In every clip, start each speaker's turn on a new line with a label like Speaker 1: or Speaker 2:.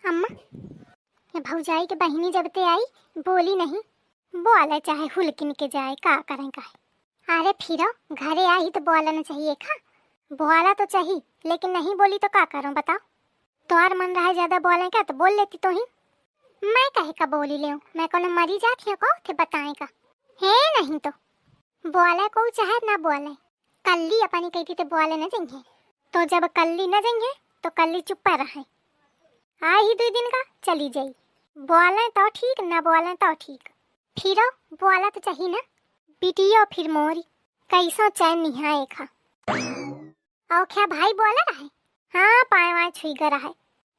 Speaker 1: अम्मा, ये भौजाई के बहिनी जब ते आई बोली नहीं, बोले चाहे हुलकिन के जाए का करें का। अरे फिर घरे आई तो बोलना चाहिए खा, बोला तो चाहिए लेकिन नहीं बोली तो का करूं बताओ। तुम्हार मन रहा ज्यादा बोले क्या तो बोल लेती तो ही। मैं कहे का बोली ले, मैं कौन मरी जाती हूँ को थे बताए का है नहीं तो बोले को चाहे ना बोले। कल्ली अपनी कहती तो बोले न जाएंगे, तो जब कल्ली न जाएंगे तो कल्ली चुप्पा रहे। आई ही 2 दिन का चली जाई, बोले तो ठीक ना बोले तो ठीक, फिर बोला तो चाहिए ना। बिटिया फिर मोरी कैसो चैन निहाए खा। और क्या भाई बोला रहा है? हाँ पाए वहाँ छुई गा रहा है,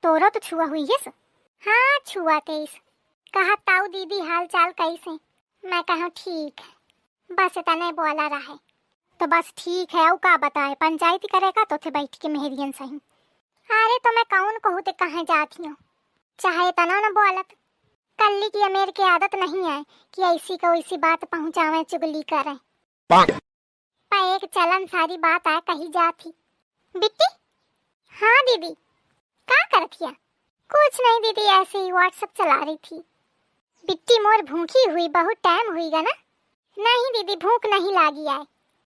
Speaker 1: तोरो तो छुआ हुई है सो। हाँ छुआ तेईस, कहा ताऊ दीदी हाल चाल कैसे? मैं कहूँ ठीक है, बस इतना बोला रहा है तो बस ठीक है। और का बताए पंचायती करेगा तो थे बैठ के मेहरियन सही। अरे तो मैं कौन कहूँ ते कहाँ जाती हूँ, चाहे इतना न बोलत। कल्ली की अमेर की आदत नहीं है कि ऐसी को ऐसी बात पहुँचावे चुगली करे। पर एक चलन सारी बात है कही जाती। बिट्टी हाँ दीदी क्या करती है? कुछ नहीं दीदी, ऐसे ही व्हाट्सएप चला रही थी। बिट्टी मोर भूखी हुई बहुत टाइम हुईगा ना? नहीं दीदी भूख नहीं लागी है।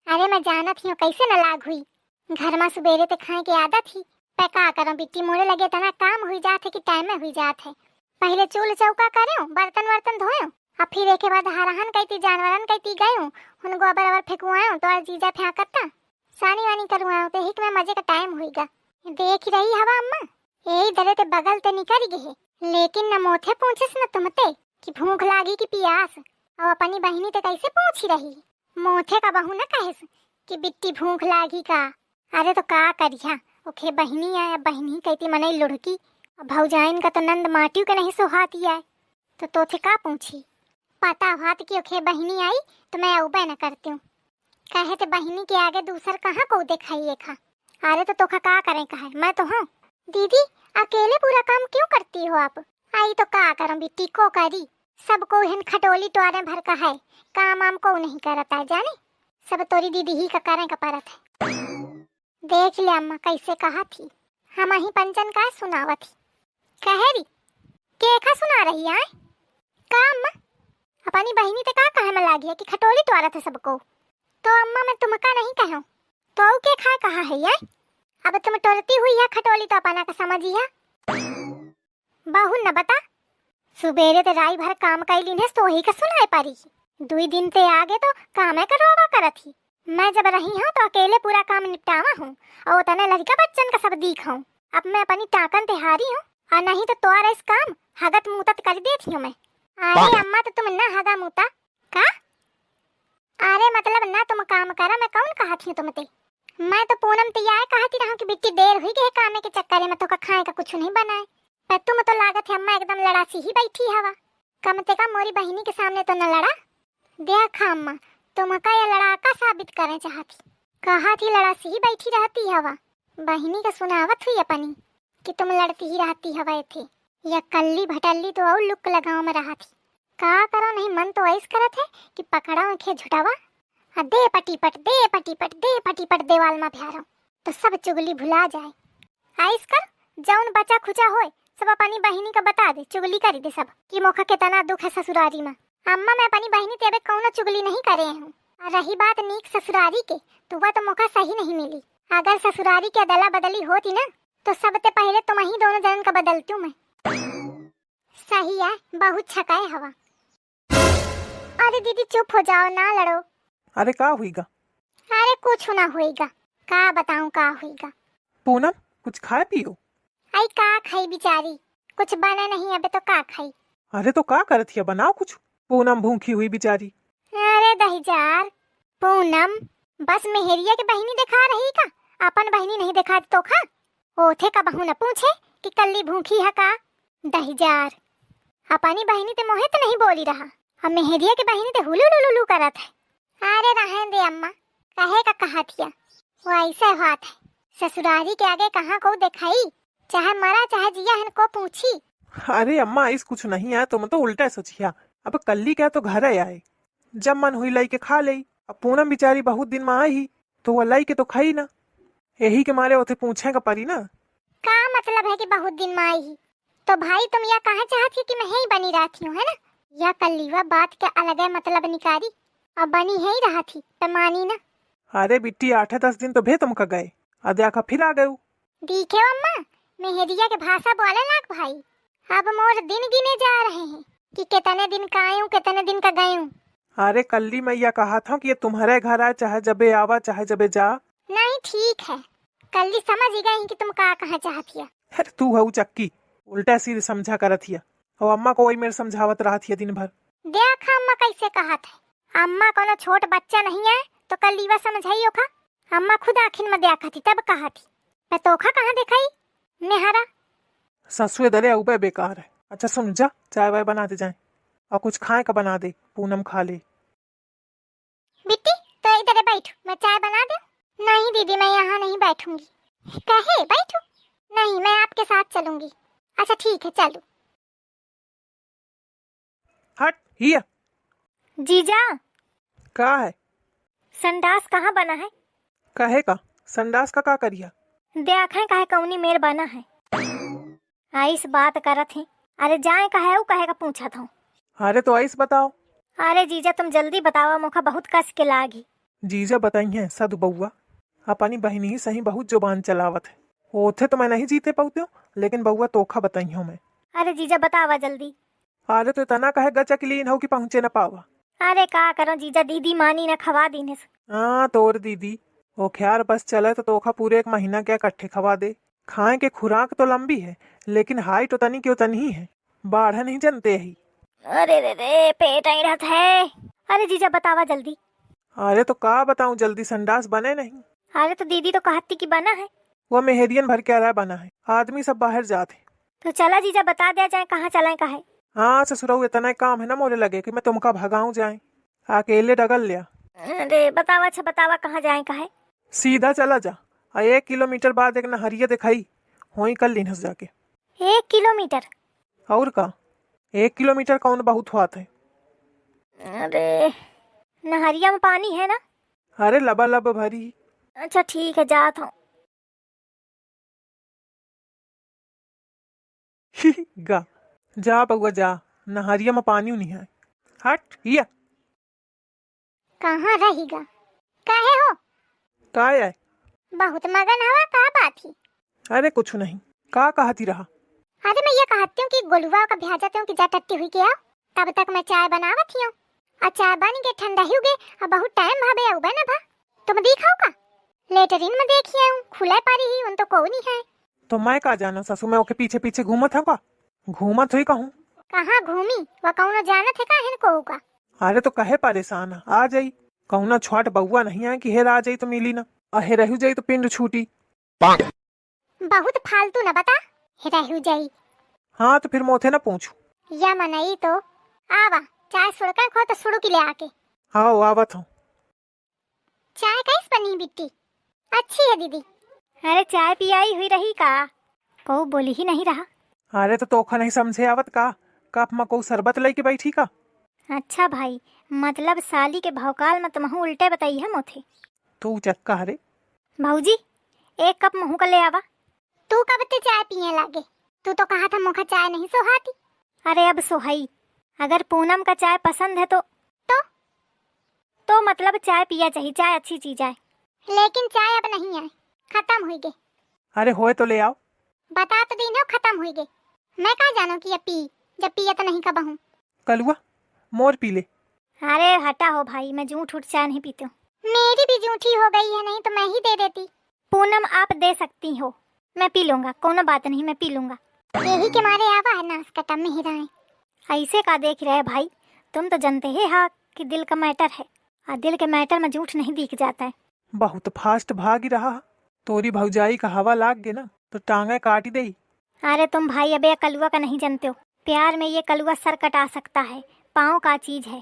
Speaker 1: अरे मैं जानत हूँ कैसे न लाग हुई, घर में सुबेरे ते खाए की आदत ही। पे का करूं बिट्टी मोरे लगे तना काम हुई जात है कि टाइम में हुई जात है। पहले चूल चौका करे बर्तन वर्तन धोए और फिर एक के बाद हराहन कहती जानवरन कहती गए उन गोबर अबर फेंकुआए तो और जीजा फेंकता सानी वानी करवाए तो हिक में मजे का टाइम हुईगा। देख रही हवा अम्मा यही दरे ते बगल ते निकल गए, लेकिन न मोथे पूछस न तुमते कि भूख लागी कि प्यास। और अपनी बहनी ते कैसे पूछ रही, मोथे का बहू न कहेस कि बिट्टी भूख लागी का। अरे तो का करिया ओखे बहनी आया, बहनी कहती मनई लुढ़की। भौजाइन का तो नंद माटियों के नहीं सोहाती है तो तोथे का पूछी। पता हाथ की ओखे बहनी आई तो मैं उबे न करती हूँ, कहे ते बहनी के आगे दूसर कहाँ को दिखाइए खा। अरे तो तोखा का करें कहा, मैं तो हूँ। दीदी अकेले पूरा काम क्यों करती हो आप? आई तो का करूं बिट्टी को करी, सबको हिन खटोली टोरे भर का है, काम आम को नहीं करता है जाने, सब तोरी दीदी ही का करें का परत है। देख ले अम्मा कैसे कहा थी, हम ही पंचन का सुनावा थी। कहरी केखा सुना रही है का अम्मा? अपनी बहनी ते का कहे में लागी है कि खटोली टोरा था सबको। तो अम्मा मैं तुमका नहीं कहूँ तो के खा कहा है ये? अब तुम टोरती हुई है खटोली तो अपना का समझिया। बहु न बता सुबेरे ते राई भर काम कैली ने तो ही का सुनाए पारी, 2 दिन ते आगे तो कामे करवा करत ही। मैं जब रही हूँ तो अकेले पूरा काम निपटावा हूँ और तने लड़का बच्चन का सब दिखाऊं। अब मैं अपनी टाकन ते हारी हूँ और नहीं तो तोरा इस काम हगत मुतत कर देती हूँ मैं। अरे अम्मा तो तुम ना हगा मुता का? अरे मतलब ना तुम काम करा, मैं कौन कहा थी तुमते? मैं तो पूनम तैयार कहती रहा कि बिट्टी देर हुई गई कामे के चक्कर में तो का खाए का कुछ नहीं बनाए। पर तुम तो लागत है अम्मा एकदम लड़ासी ही बैठी हवा, कम ते कम मोरी बहनी के सामने तो न लड़ा। देखा अम्मा तुम का ये लड़ाका साबित करे चाहती, कहा थी लड़ासी ही बैठी रहती हवा। बहनी का सुनावत हुई अपनी कि तुम लड़ती ही रहती हवा थे, या कल्ली भटल्ली तो और लुक लगाओ में रहा थी। का करो नहीं मन तो ऐस करत है कि पकड़ाओ खे झुटावा दे पटीपट दे पटीपट दे पटीपट देवाल में भ्यारो तो सब चुगली भुला जाए। आइस कर जौन बचा खुचा होए सब अपनी बहनी का बता दे, चुगली करी दे सब कि मोखा के तना दुख है ससुरारी में। अम्मा मैं अपनी बहनी तेरे कौन चुगली नहीं करे हूँ। रही बात नीक ससुरारी के तो वह तो मौका सही नहीं मिली। अगर ससुरारी की अदला बदली होती ना तो सबसे पहले तुम ही दोनों जन का बदलती हूँ मैं। सही है बहुत छकाए हवा। अरे दीदी चुप हो जाओ ना लड़ो।
Speaker 2: अरे का हुईगा?
Speaker 1: अरे कुछ ना होएगा, का बताऊं का होएगा।
Speaker 2: पूनम कुछ खाए पियो।
Speaker 1: आई का खाई बिचारी, कुछ बना नहीं अबे तो का खाई।
Speaker 2: अरे तो का करत है, बनाओ कुछ। पूनम भूखी हुई बिचारी।
Speaker 1: अरे दहीजार पूनम बस मेहरिया के बहनी दिखा रही का, अपन बहनी नहीं दिखा तो खा। ओथे का बहू न पूछे कि कल्ली भूखी है का। दहीजार अपनी बहनी ते मोहे तो नहीं बोली रहा, अब मेहरिया के बहनी ते हुलू लुलू करत है। अरे रहने दे अम्मा, कहे का कहा थिया वो ऐसा बात है, ससुरारी के आगे कहाँ को दिखाई, चाहे मरा चाहे जिया है को पूछी।
Speaker 2: अरे अम्मा इस कुछ नहीं है, तुम तो उल्टा सोचिया। अब कल्ली क्या तो घर आए, जब मन हुई लाई के खा ले। अब पूनम बिचारी बहुत दिन में आई तो वो लाई के तो खाई ना, यही के मारे उसे पूछे का परी ना।
Speaker 1: का मतलब है कि बहुत दिन में आई ही, तो भाई तुम यह कहाँ चाहती कि मैं ही बनी रहती हूँ, है ना? यह कल्लीवा बात के अलग है मतलब निकारी, और बनी है ही रहा थी तो मानी ना।
Speaker 2: अरे बिट्टी 8-10 दिन तो भे तुमका गए, अद्या का फिर आ गए।
Speaker 1: दिखे अम्मा, मेहरिया के भाषा बोले लाग भाई। अब मोर दिन गिने जा रहे हैं कि कितने दिन का आयूं कितने दिन का गयूं।
Speaker 2: अरे कल्ली मैं यह कहा था कि ये तुम्हारे घर आए, चाहे जबे आवा चाहे जबे जा।
Speaker 1: नहीं ठीक है, कल ही समझ ही गई कि तुम का कहाँ चाहती है।
Speaker 2: अरे तू हऊ चक्की, उल्टा सीधे समझा करत हिया, और अम्मा को वही मेरे समझावत रहा थी दिन भर।
Speaker 1: देख अम्मा कैसे कहा था, अम्मा कोनो छोट बच्चा नहीं है तो कल लीवा समझाइयो खा। अम्मा खुद आखिर में देखा थी तब कहा थी, मैं तोखा कहाँ दिखाई नेहारा।
Speaker 2: ससुए दरे उबे बेकार है। अच्छा सुन जा, चाय वाय बना दे जाए, और कुछ खाए का बना दे, पूनम खा ले।
Speaker 1: बिट्टी तो इधर बैठ, मैं चाय बना दूं। नहीं दीदी मैं यहाँ नहीं बैठूंगी। कहे बैठू? नहीं मैं आपके साथ चलूंगी। अच्छा ठीक है चलो।
Speaker 2: हट हिया।
Speaker 3: जीजा,
Speaker 2: का है?
Speaker 3: संडास कहाँ बना है?
Speaker 2: कहे का संडास का करिया?
Speaker 3: देखें काहे कौनी मेर बना है। आइस बात करत है। अरे जाए कहे ऊ कहे का पूछा था।
Speaker 2: अरे तो आइस बताओ।
Speaker 3: अरे जीजा तुम जल्दी बतावा, मोखा बहुत कस के लागी।
Speaker 2: जीजा बताई है सद बउआ, अपनी बहनी ही सही बहुत जुबान चलावत है। ओथे तो मैं नहीं जीते पाऊते हूँ, लेकिन बउआ तोखा बताई हूँ मैं।
Speaker 3: अरे जीजा बतावा जल्दी।
Speaker 2: अरे तो इतना कहे गचा के लिए हो कि पहुँचे न पावा।
Speaker 3: अरे का करो जीजा, दीदी मानी न खवा दीने से।
Speaker 2: हाँ तोर दीदी वो ख्यार बस चले तो तोखा पूरे 1 महीना क्या इकट्ठे खवा दे। खाए के खुराक तो लंबी है, लेकिन हाइट उतनी की उतनी ही है, बाढ़ नहीं जनते ही।
Speaker 3: अरे रे रे पेट आई रहता है। अरे जीजा बतावा जल्दी।
Speaker 2: अरे तो का बताऊं, जल्दी संडास बने नहीं।
Speaker 3: अरे तो दीदी तो कहती कि बना है।
Speaker 2: वो मेहरियन भर के अरा बना है, आदमी सब बाहर जाते।
Speaker 3: तो चला जीजा बता दिया जाए कहाँ चलाए का है।
Speaker 2: हाँ ससुराऊ इतना काम है ना मोरे लगे कि मैं तुमका भगाऊं जाए, अकेले डगल लिया।
Speaker 3: अरे बतावा, अच्छा बतावा कहाँ जाए का है।
Speaker 2: सीधा चला जा, 1 किलोमीटर बाद एक नहरिया दिखाई वहीं कर लीनस जाके।
Speaker 3: 1 किलोमीटर?
Speaker 2: और का 1 किलोमीटर कौन बहुत हुआ है।
Speaker 3: अरे नहरिया में पानी है ना?
Speaker 2: अरे लबा लब भरी।
Speaker 3: अच्छा ठीक है जात हूँ।
Speaker 2: गा जा बउआ जा, नहरिया में पानी नहीं है। हट हिया।
Speaker 1: कहाँ रहेगा? काहे हो?
Speaker 2: का है?
Speaker 1: बहुत मगन हवा का बात ही।
Speaker 2: अरे कुछ नहीं, का कहती रहा?
Speaker 1: अरे मैं ये कहती हूँ कि गोलुआ का भेजा हूँ कि जा टट्टी हुई के आओ, तब तक मैं चाय बनावत हूँ। और चाय बन के ठंडा ही उगे और बहुत टाइम भावे उबे ना भा। तुम दिखाओ का लेटरिन में देखिए हूँ खुले पारी ही उन तो को नहीं है।
Speaker 2: तो मैं का जाना ससु, मैं ओके पीछे पीछे घूमत है का? घूमत हुई कहूँ?
Speaker 1: कहाँ घूमी वह कौनो जानत है का है को का?
Speaker 2: अरे तो कहे परेशान है, आ जाई। कहूँ ना छोट बउआ नहीं है कि हेर आ जाई तो मिली ना, अहे रहू जाई तो पिंड छूटी।
Speaker 1: बहुत फालतू न बता, रहू जाई।
Speaker 2: हाँ तो फिर मोथे ना पूछू।
Speaker 1: या मनई तो आवा चाय सुड़का खो तो सुड़ू की ले आके।
Speaker 2: हाँ आवत हूँ।
Speaker 1: चाय कैस बनी बिट्टी? अच्छी है दीदी।
Speaker 3: अरे चाय पियाई हुई रही का? को बोली ही नहीं रहा।
Speaker 2: अरे तो तोखा नहीं समझे आवत का? कप में को शरबत लेके बैठी का?
Speaker 3: अच्छा भाई, मतलब साली के भौकाल में तुमहू उल्टे बताई है मोथे।
Speaker 2: तू चक्का हरे।
Speaker 3: भाऊजी 1 कप महू का ले आवा।
Speaker 1: तू कब ते चाय पिए लागे? तू तो कहा था मुखा चाय नहीं सोहाती।
Speaker 3: अरे अब सोहाई, अगर पूनम का चाय पसंद है तो मतलब चाय पिया चाहिए, चाय अच्छी चीज है।
Speaker 1: लेकिन चाय अब नहीं है, खत्म हुई गई।
Speaker 2: अरे होए तो ले आओ।
Speaker 1: बता तो दी ना खत्म हुई गई। मैं कहा जानू कि ये पी, जब पिया तो नहीं कबहू।
Speaker 2: कलुआ मोर पी ले।
Speaker 3: अरे हटा हो भाई, मैं झूठ उठ चाय नहीं पीती हूँ।
Speaker 1: मेरी भी झूठी हो गई है, नहीं तो मैं ही दे देती।
Speaker 3: पूनम आप दे सकती हो, मैं पी लूंगा, कोनो बात नहीं, मैं पी लूंगा।
Speaker 1: यही के मारे आवा है ना उसका टम में ही रहे।
Speaker 3: ऐसे का देख रहे भाई, तुम तो जानते ही हाँ कि दिल का मैटर है, और दिल के मैटर में झूठ नहीं दिख जाता है।
Speaker 2: बहुत फास्ट भाग ही रहा। तोरी भौजाई का हवा लाग गए ना तो टांगे काट ही दे।
Speaker 3: अरे तुम भाई अब ये कलुआ का नहीं जानते हो, प्यार में ये कलुआ सर कटा सकता है, पाँव का चीज है।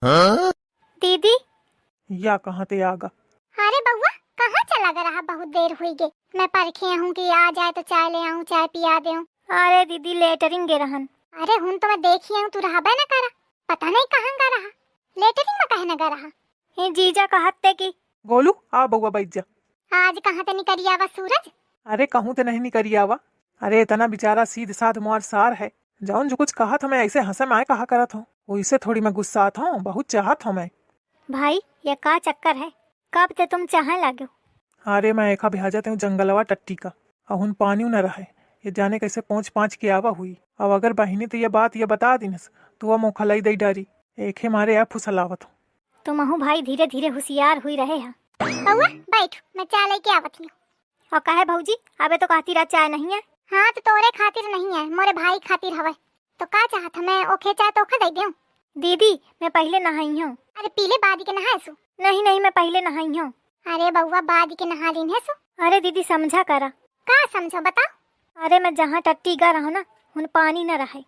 Speaker 3: हाँ? दीदी
Speaker 2: या कहाँ ते आगा?
Speaker 1: अरे बउआ कहाँ चला गया रहा? बहुत देर हुई गई। मैं परखे हूँ कि आ जाए तो चाय ले आऊँ, चाय पिया दे।
Speaker 3: अरे दीदी लेटरिंग गे रहन।
Speaker 1: अरे हूँ तो मैं देखी हूँ, तू रहा न करा, पता नहीं कहाँ गा रहा। लेटरिंग में कहे न गा रहा।
Speaker 3: ये जीजा कहते कि
Speaker 2: गोलू आ बउआ बैठ जा।
Speaker 1: आज कहाँ ते निकली आवा सूरज?
Speaker 2: अरे कहूँ तो नहीं निकरी आवा, अरे इतना बेचारा सीध साध मुआर सार है, जौन जो कुछ कहा था मैं ऐसे हंसे मैं कहा करत हूँ, वैसे थोड़ी मैं गुस्सात हूँ, बहुत चाहत हूँ मैं।
Speaker 3: भाई ये का चक्कर है, कब ते तुम चाहे लागो?
Speaker 2: अरे मैं एका भेजत हूँ जंगलवा टट्टी का, अहुन पानी न रहे, ये जाने कैसे पहुँच पाँच के आवा हुई। अब अगर बहिनी तो ये बात ये बता दीनस तो वह मुखलाई दई डारी, एक है मारे आप फुसलावत हूँ।
Speaker 3: तुम अहू भाई धीरे धीरे होशियार हुई रहे हैं।
Speaker 1: बउआ बैठ, मैं चाय लेके आवत हूँ।
Speaker 3: और कहे भौजी अबे तो कहती रहा चाय नहीं है।
Speaker 1: हाँ तो तोरे खातिर नहीं है, मोरे भाई खातिर हवे। तो का चाहत मैं ओखे चाय तो ओखा दे दूं?
Speaker 3: दीदी मैं पहले नहाई हूँ।
Speaker 1: अरे पीले बादी के नहाए सु?
Speaker 3: नहीं नहीं मैं पहले नहाई हूँ।
Speaker 1: अरे बउआ बादी के नहा लीन है सु?
Speaker 3: अरे दीदी समझा करा।
Speaker 1: का समझो बताओ?
Speaker 3: अरे मैं जहाँ टट्टी गा रहा ना उन पानी न रहे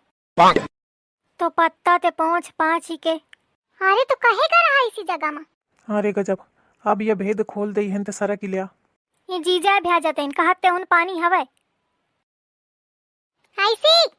Speaker 3: तो पत्ता ते पहुँच पाँच ही के।
Speaker 1: अरे तो कहेगा रहा इसी जगह में?
Speaker 2: अरे गजब, अब ये भेद खोल दई हन तो सारा की लिया।
Speaker 3: ये जीजा भ्या जाते कहते उन पानी हवे
Speaker 1: ऐसी